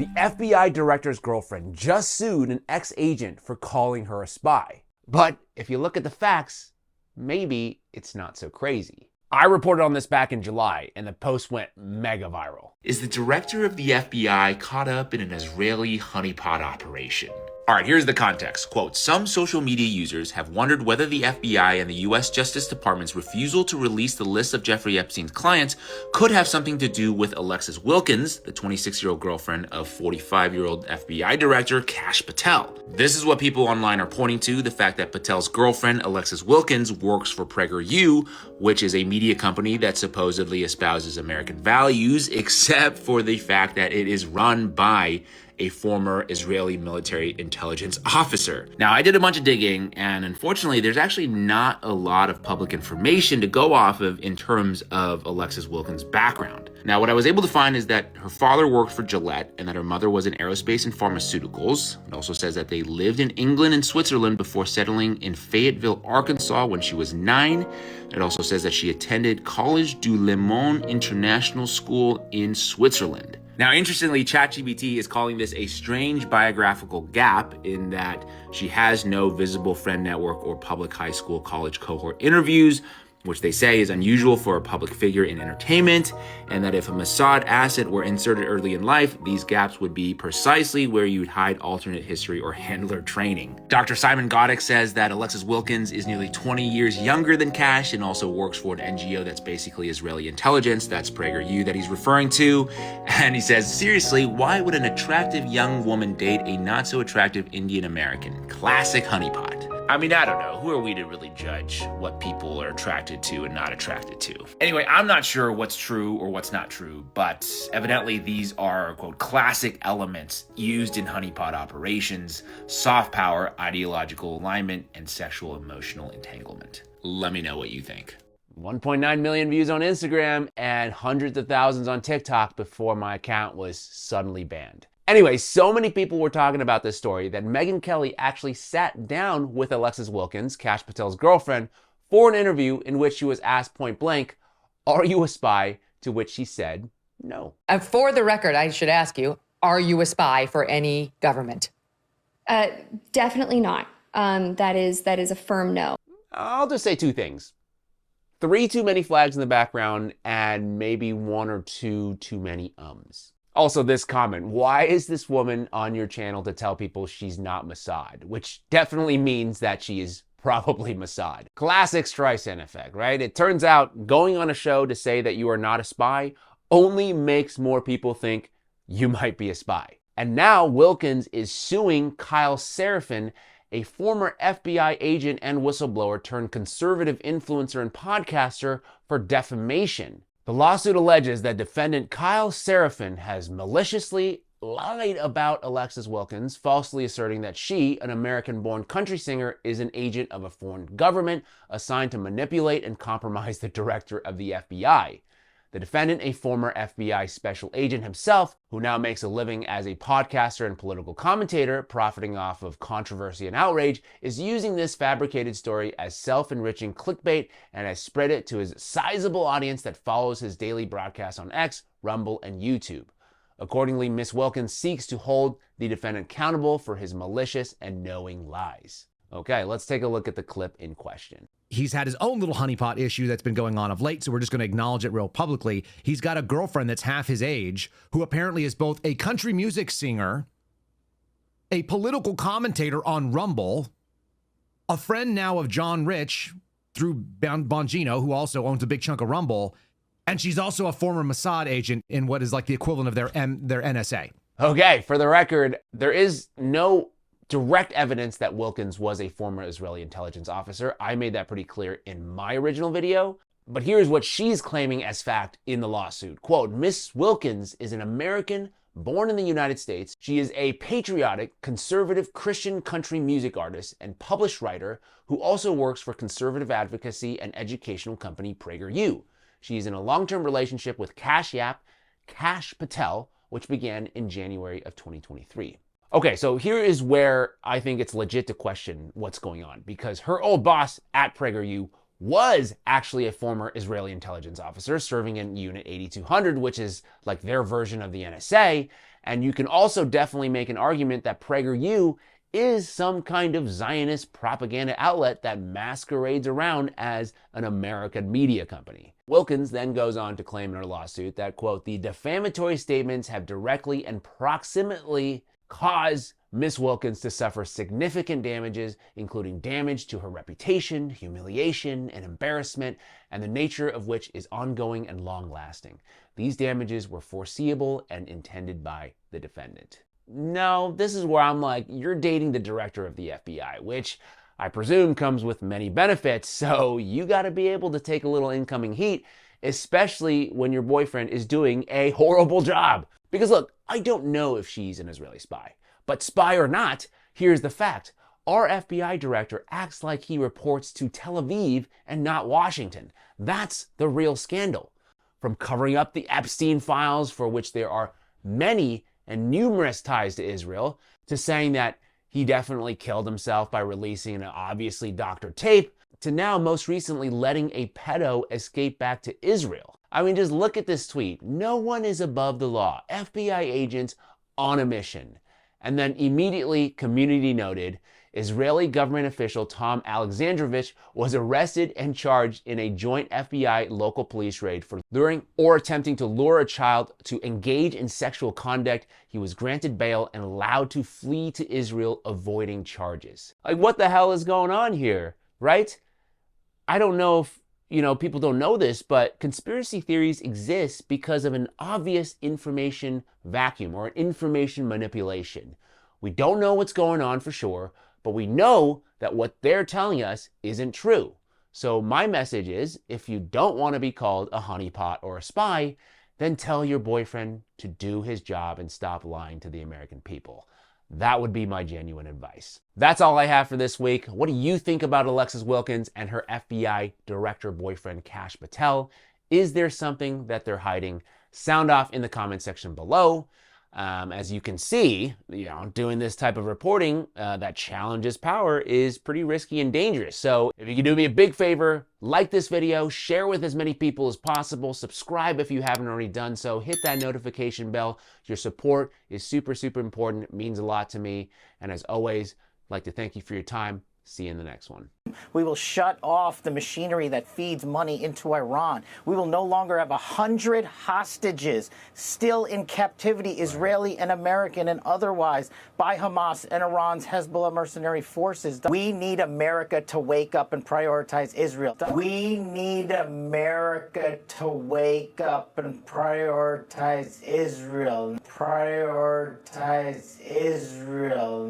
The FBI director's girlfriend just sued an ex-agent for calling her a spy. But if you look at the facts, maybe it's not so crazy. I reported on this back in July, and the post went mega viral. Is the director of the FBI caught up in an Israeli honeypot operation? All right, here's the context. Quote, some social media users have wondered whether the FBI and the U.S. Justice Department's refusal to release the list of Jeffrey Epstein's clients could have something to do with Alexis Wilkins, the 26-year-old girlfriend of 45-year-old FBI Director Kash Patel. This is what people online are pointing to, the fact that Patel's girlfriend, Alexis Wilkins, works for PragerU, which is a media company that supposedly espouses American values, except for the fact that it is run by a former Israeli military intelligence officer. Now, I did a bunch of digging, and unfortunately, there's actually not a lot of public information to go off of in terms of Alexis Wilkins' background. Now, what I was able to find is that her father worked for Gillette and that her mother was in aerospace and pharmaceuticals. It also says that they lived in England and Switzerland before settling in Fayetteville, Arkansas when she was 9. It also says that she attended College du Le Mans International School in Switzerland. Now, interestingly, ChatGPT is calling this a strange biographical gap in that she has no visible friend network or public high school college cohort interviews, which they say is unusual for a public figure in entertainment, and that if a Mossad asset were inserted early in life, these gaps would be precisely where you'd hide alternate history or handler training. Dr. Simon Goddick says that Alexis Wilkins is nearly 20 years younger than Kash and also works for an NGO that's basically Israeli intelligence, that's PragerU that he's referring to, and he says, seriously, why would an attractive young woman date a not-so-attractive Indian American? Classic honeypot. I mean, I don't know. Who are we to really judge what people are attracted to and not attracted to? Anyway, I'm not sure what's true or what's not true, but evidently these are, quote, classic elements used in honeypot operations: soft power, ideological alignment, and sexual emotional entanglement. Let me know what you think. 1.9 million views on Instagram and hundreds of thousands on TikTok before my account was suddenly banned. Anyway, so many people were talking about this story that Megyn Kelly actually sat down with Alexis Wilkins, Kash Patel's girlfriend, for an interview in which she was asked point blank, "Are you a spy?" To which she said no. For the record, I should ask you, are you a spy for any government? Definitely not. That is a firm no. I'll just say two things. 3 too many flags in the background and maybe 1 or 2 too many ums. Also, this comment, why is this woman on your channel to tell people she's not Mossad? Which definitely means that she is probably Mossad. Classic Streisand effect, right? It turns out going on a show to say that you are not a spy only makes more people think you might be a spy. And now Wilkins is suing Kyle Seraphin, a former FBI agent and whistleblower turned conservative influencer and podcaster, for defamation. The lawsuit alleges that defendant Kyle Seraphin has maliciously lied about Alexis Wilkins, falsely asserting that she, an American-born country singer, is an agent of a foreign government assigned to manipulate and compromise the director of the FBI. The defendant, a former FBI special agent himself, who now makes a living as a podcaster and political commentator, profiting off of controversy and outrage, is using this fabricated story as self-enriching clickbait and has spread it to his sizable audience that follows his daily broadcasts on X, Rumble, and YouTube. Accordingly, Ms. Wilkins seeks to hold the defendant accountable for his malicious and knowing lies. Okay, let's take a look at the clip in question. He's had his own little honeypot issue that's been going on of late, so we're just going to acknowledge it real publicly. He's got a girlfriend that's half his age, who apparently is both a country music singer, a political commentator on Rumble, a friend now of John Rich through Bongino, who also owns a big chunk of Rumble, and she's also a former Mossad agent in what is like the equivalent of their NSA. Okay, for the record, there is no direct evidence that Wilkins was a former Israeli intelligence officer. I made that pretty clear in my original video. But here's what she's claiming as fact in the lawsuit. Quote, Miss Wilkins is an American born in the United States. She is a patriotic, conservative Christian country music artist and published writer who also works for conservative advocacy and educational company PragerU. She is in a long-term relationship with Kash Patel, which began in January of 2023. Okay, so here is where I think it's legit to question what's going on, because her old boss at PragerU was actually a former Israeli intelligence officer serving in Unit 8200, which is like their version of the NSA. And you can also definitely make an argument that PragerU is some kind of Zionist propaganda outlet that masquerades around as an American media company. Wilkins then goes on to claim in her lawsuit that, quote, the defamatory statements have directly and proximately caused Miss Wilkins to suffer significant damages, including damage to her reputation, humiliation, and embarrassment, and the nature of which is ongoing and long-lasting. These damages were foreseeable and intended by the defendant. No, this is where I'm like, you're dating the director of the FBI, which I presume comes with many benefits, so you got to be able to take a little incoming heat, especially when your boyfriend is doing a horrible job. Because look, I don't know if she's an Israeli spy, but spy or not, here's the fact. Our FBI director acts like he reports to Tel Aviv and not Washington. That's the real scandal. From covering up the Epstein files, for which there are many and numerous ties to Israel, to saying that he definitely killed himself by releasing an obviously doctored tape, to now most recently letting a pedo escape back to Israel. I mean, just look at this tweet. No one is above the law. FBI agents on a mission. And then immediately, community noted, Israeli government official Tom Alexandrovich was arrested and charged in a joint FBI local police raid for luring or attempting to lure a child to engage in sexual conduct. He was granted bail and allowed to flee to Israel, avoiding charges. Like, what the hell is going on here, right? I don't know if, people don't know this, but conspiracy theories exist because of an obvious information vacuum or information manipulation. We don't know what's going on for sure, but we know that what they're telling us isn't true. So my message is, if you don't want to be called a honeypot or a spy, then tell your boyfriend to do his job and stop lying to the American people. That would be my genuine advice. That's all I have for this week. What do you think about Alexis Wilkins and her FBI director boyfriend, Kash Patel? Is there something that they're hiding? Sound off in the comment section below. As you can see, doing this type of reporting that challenges power is pretty risky and dangerous. So if you can do me a big favor, like this video, share with as many people as possible, subscribe if you haven't already done so, hit that notification bell. Your support is super, super important. It means a lot to me. And as always, I'd like to thank you for your time. See you in the next one. We will shut off the machinery that feeds money into Iran. We will no longer have 100 hostages still in captivity, Israeli and American and otherwise, by Hamas and Iran's Hezbollah mercenary forces. We need America to wake up and prioritize Israel. We need America to wake up and prioritize Israel. Prioritize Israel.